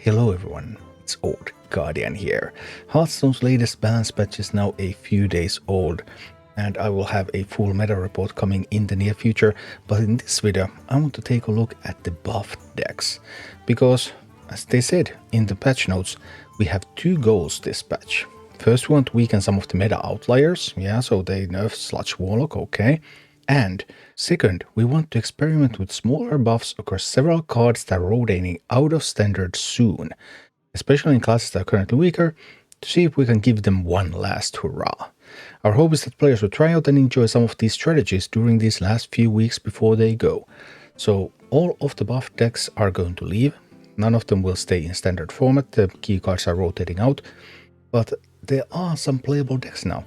Hello everyone, it's Old Guardian here. Hearthstone's latest balance patch is now a few days old, and I will have a full meta report coming in the near future, but in this video I want to take a look at the buffed decks, because as they said in the patch notes, we have two goals this patch. First, we want to weaken some of the meta outliers, so they nerf Sludge Warlock, okay. And second, we want to experiment with smaller buffs across several cards that are rotating out of standard soon, especially in classes that are currently weaker, to see if we can give them one last hurrah. Our hope is that players will try out and enjoy some of these strategies during these last few weeks before they go. So all of the buff decks are going to leave. None of them will stay in standard format, the key cards are rotating out, but there are some playable decks now.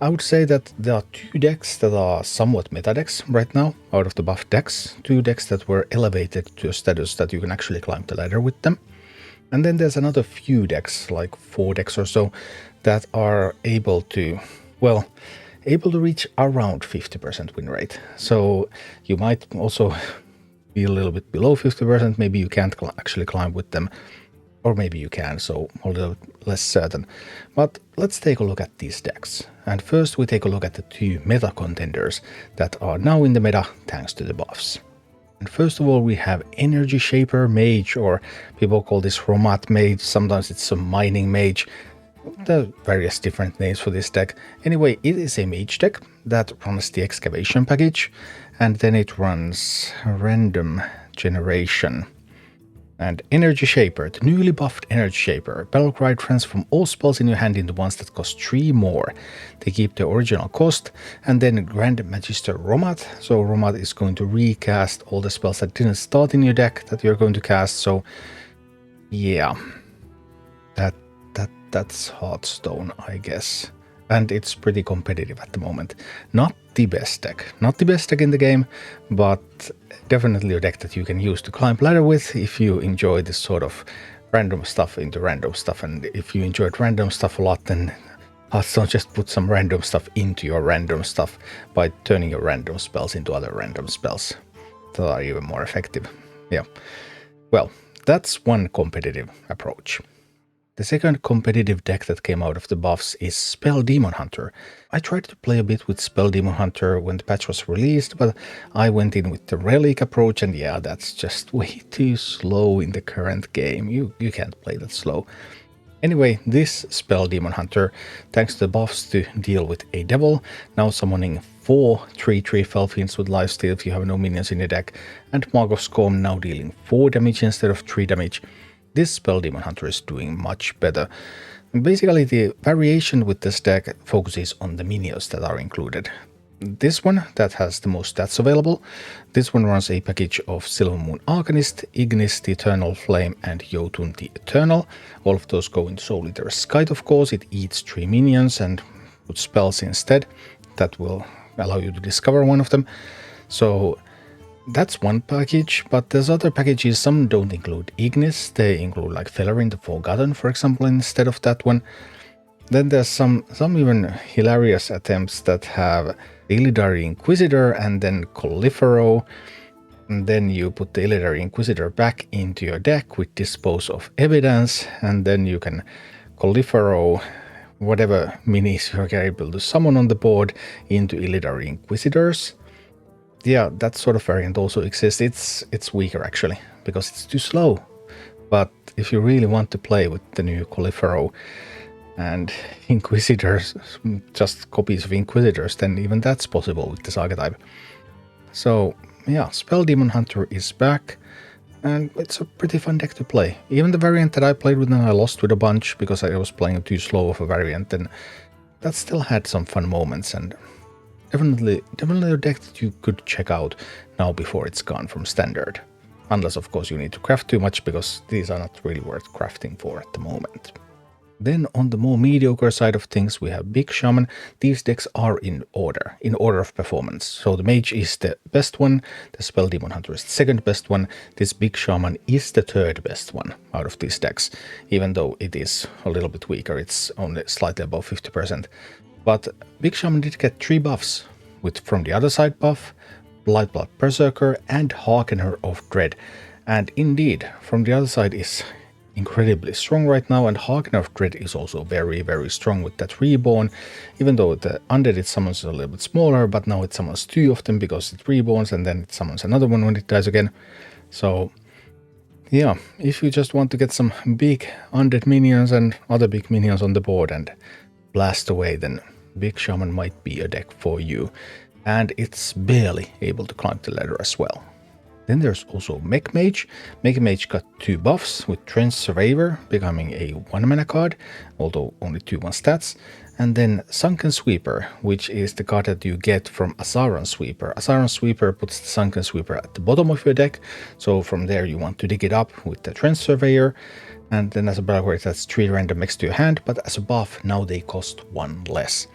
I would say that there are two decks that are somewhat meta decks right now, out of the buff decks. Two decks that were elevated to a status that you can actually climb the ladder with them. And then there's another few decks, like 4 decks or so, that are able to reach around 50% win rate. So you might also be a little bit below 50%, maybe you can't actually climb with them. Or maybe you can, so a little less certain. But let's take a look at these decks. And first we take a look at the two meta contenders that are now in the meta thanks to the buffs. And first of all we have Energy Shaper Mage, or people call this Romat Mage, sometimes it's a Mining Mage. There are various different names for this deck. Anyway, it is a mage deck that runs the excavation package, and then it runs random generation. And Energy Shaper, the newly buffed Energy Shaper. Battlecry transform all spells in your hand into ones that cost 3 more. They keep the original cost, and then Grand Magister Romat. So Romat is going to recast all the spells that didn't start in your deck that you're going to cast. So yeah, that's Hearthstone, I guess. And it's pretty competitive at the moment. Not the best deck in the game, but definitely a deck that you can use to climb ladder with if you enjoy this sort of random stuff into random stuff. And if you enjoyed random stuff a lot, then Hearthstone just put some random stuff into your random stuff by turning your random spells into other random spells that are even more effective. Yeah, well, that's one competitive approach. The second competitive deck that came out of the buffs is Spell Demon Hunter. I tried to play a bit with Spell Demon Hunter when the patch was released, but I went in with the Relic approach, and yeah, that's just way too slow in the current game. You can't play that slow. Anyway, this Spell Demon Hunter, thanks to the buffs to deal with a devil, now summoning 4 3/3 Felfiends with lifesteal if you have no minions in the deck, and Mark of Scorn now dealing 4 damage instead of 3 damage. This Spell Demon Hunter is doing much better. Basically, the variation with this deck focuses on the minions that are included. This one, that has the most stats available, this one runs a package of Silvermoon Arcanist, Ignis the Eternal Flame, and Jotun the Eternal. All of those go into Soul Eater's Skite, of course. It eats 3 minions and puts spells instead that will allow you to discover one of them. So that's one package, but there's other packages. Some don't include Ignis, they include like Fellerin the Forgotten, for example, instead of that one. Then there's some even hilarious attempts that have Illidary Inquisitor and then Colifero, and then you put the Illidary Inquisitor back into your deck with Dispose of Evidence, and then you can Colifero whatever minis you're able to summon on the board into Illidary Inquisitors. Yeah, that sort of variant also exists. It's weaker actually, because it's too slow. But if you really want to play with the new Colifero and Inquisitors, just copies of Inquisitors, then even that's possible with this archetype. So yeah, Spell Demon Hunter is back, and it's a pretty fun deck to play. Even the variant that I played with and I lost with a bunch because I was playing too slow of a variant, and that still had some fun moments, and definitely a deck that you could check out now before it's gone from standard. Unless of course you need to craft too much, because these are not really worth crafting for at the moment. Then on the more mediocre side of things we have Big Shaman. These decks are in order of performance. So the Mage is the best one, the Spell Demon Hunter is the second best one, this Big Shaman is the third best one out of these decks, even though it is a little bit weaker, it's only slightly above 50%. But Big Shaman did get 3 buffs, with From the Other Side buff, Blightblood Berserker, and Harkener of Dread. And indeed, From the Other Side is incredibly strong right now, and Hagen of Dread is also very, very strong with that reborn, even though the undead it summons a little bit smaller, but now it summons 2 of them because it reborns, and then it summons another one when it dies again. So yeah, if you just want to get some big undead minions and other big minions on the board and blast away, then Big Shaman might be a deck for you. And it's barely able to climb the ladder as well. Then there's also Mech Mage. Mech Mage got 2 buffs, with Trench Surveyor becoming a 1 mana card, although only 2/1 stats. And then Sunken Sweeper, which is the card that you get from Azaran Sweeper. Azaran Sweeper puts the Sunken Sweeper at the bottom of your deck, so from there you want to dig it up with the Trench Surveyor. And then as a backwards, that's 3 random next to your hand, but as a buff, now they cost 1 less.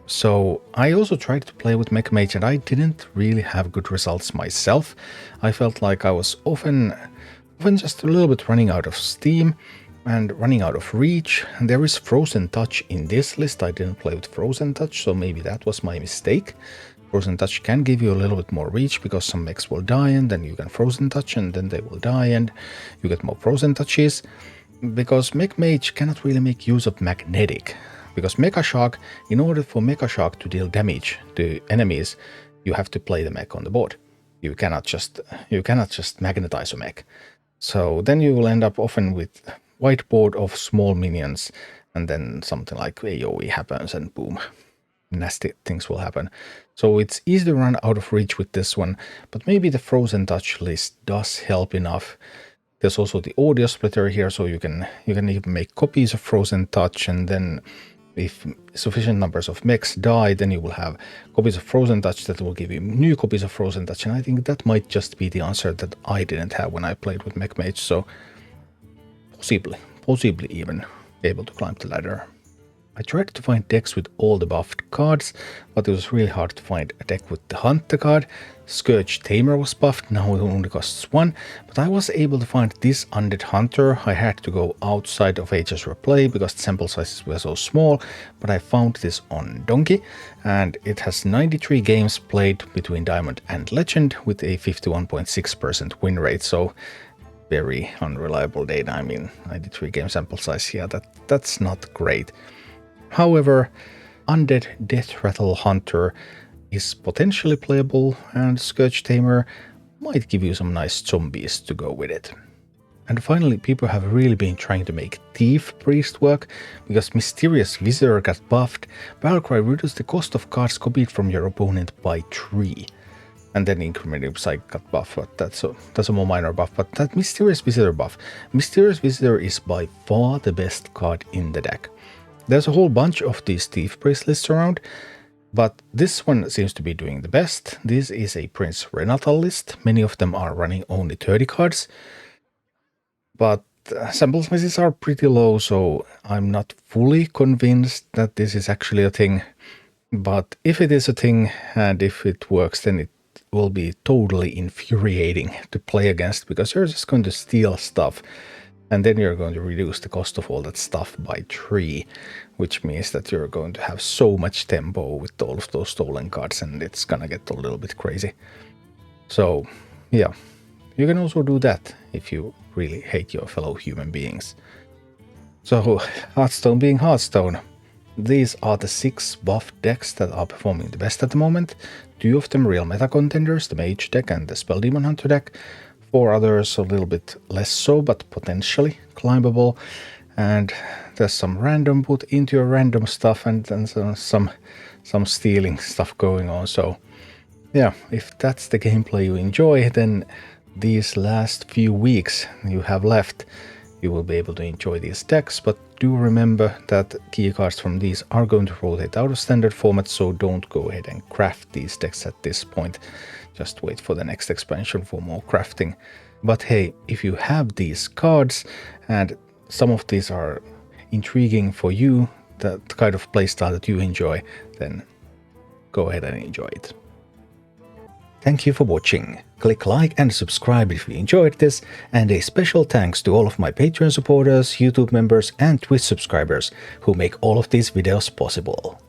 So I also tried to play with Mech Mage and I didn't really have good results myself. I felt like I was often just a little bit running out of steam and running out of reach. And there is Frozen Touch in this list. I didn't play with Frozen Touch, so maybe that was my mistake. Frozen Touch can give you a little bit more reach because some mechs will die and then you can Frozen Touch and then they will die and you get more Frozen Touches. Because Mech Mage cannot really make use of Magnetic. Because Mecha Shock, in order for Mecha Shock to deal damage to enemies, you have to play the mech on the board. You cannot just magnetize a mech. So then you will end up often with white board of small minions, and then something like AoE happens and boom, nasty things will happen. So it's easy to run out of reach with this one, but maybe the Frozen Touch list does help enough. There's also the audio splitter here, so you can even make copies of Frozen Touch, and then if sufficient numbers of mechs die, then you will have copies of Frozen Touch that will give you new copies of Frozen Touch, and I think that might just be the answer that I didn't have when I played with Mech Mage, so possibly even able to climb the ladder. I tried to find decks with all the buffed cards, but it was really hard to find a deck with the Hunter card. Scourge Tamer was buffed, now it only costs 1, but I was able to find this Undead Hunter. I had to go outside of HS Replay because the sample sizes were so small, but I found this on Donkey, and it has 93 games played between Diamond and Legend with a 51.6% win rate, so very unreliable data. I mean, 93 game sample size, yeah, that's not great. However, Undead Death Rattle Hunter is potentially playable, and Scourge Tamer might give you some nice zombies to go with it. And finally, people have really been trying to make Thief Priest work, because Mysterious Visitor got buffed. Battlecry reduced the cost of cards copied from your opponent by 3. And then Incriminating Psych got buffed, but that's a more minor buff. But that Mysterious Visitor buff, Mysterious Visitor is by far the best card in the deck. There's a whole bunch of these Thief Priest lists around, but this one seems to be doing the best. This is a Prince Renatal list. Many of them are running only 30 cards, but sample sizes are pretty low, so I'm not fully convinced that this is actually a thing. But if it is a thing, and if it works, then it will be totally infuriating to play against, because you're just going to steal stuff. And then you're going to reduce the cost of all that stuff by 3, which means that you're going to have so much tempo with all of those stolen cards, and it's gonna get a little bit crazy. So, yeah, you can also do that if you really hate your fellow human beings. So, Hearthstone being Hearthstone, these are the 6 buff decks that are performing the best at the moment. 2 of them real meta contenders, the Mage deck and the Spell Demon Hunter deck. 4 others a little bit less so, but potentially climbable. And there's some random put into your random stuff, and then some stealing stuff going on. So yeah, if that's the gameplay you enjoy, then these last few weeks you have left, you will be able to enjoy these decks. But do remember that key cards from these are going to rotate out of standard format, so don't go ahead and craft these decks at this point. Just wait for the next expansion for more crafting. But hey, if you have these cards and some of these are intriguing for you, the kind of playstyle that you enjoy, then go ahead and enjoy it. Thank you for watching. Click like and subscribe if you enjoyed this, and a special thanks to all of my Patreon supporters, YouTube members and Twitch subscribers who make all of these videos possible.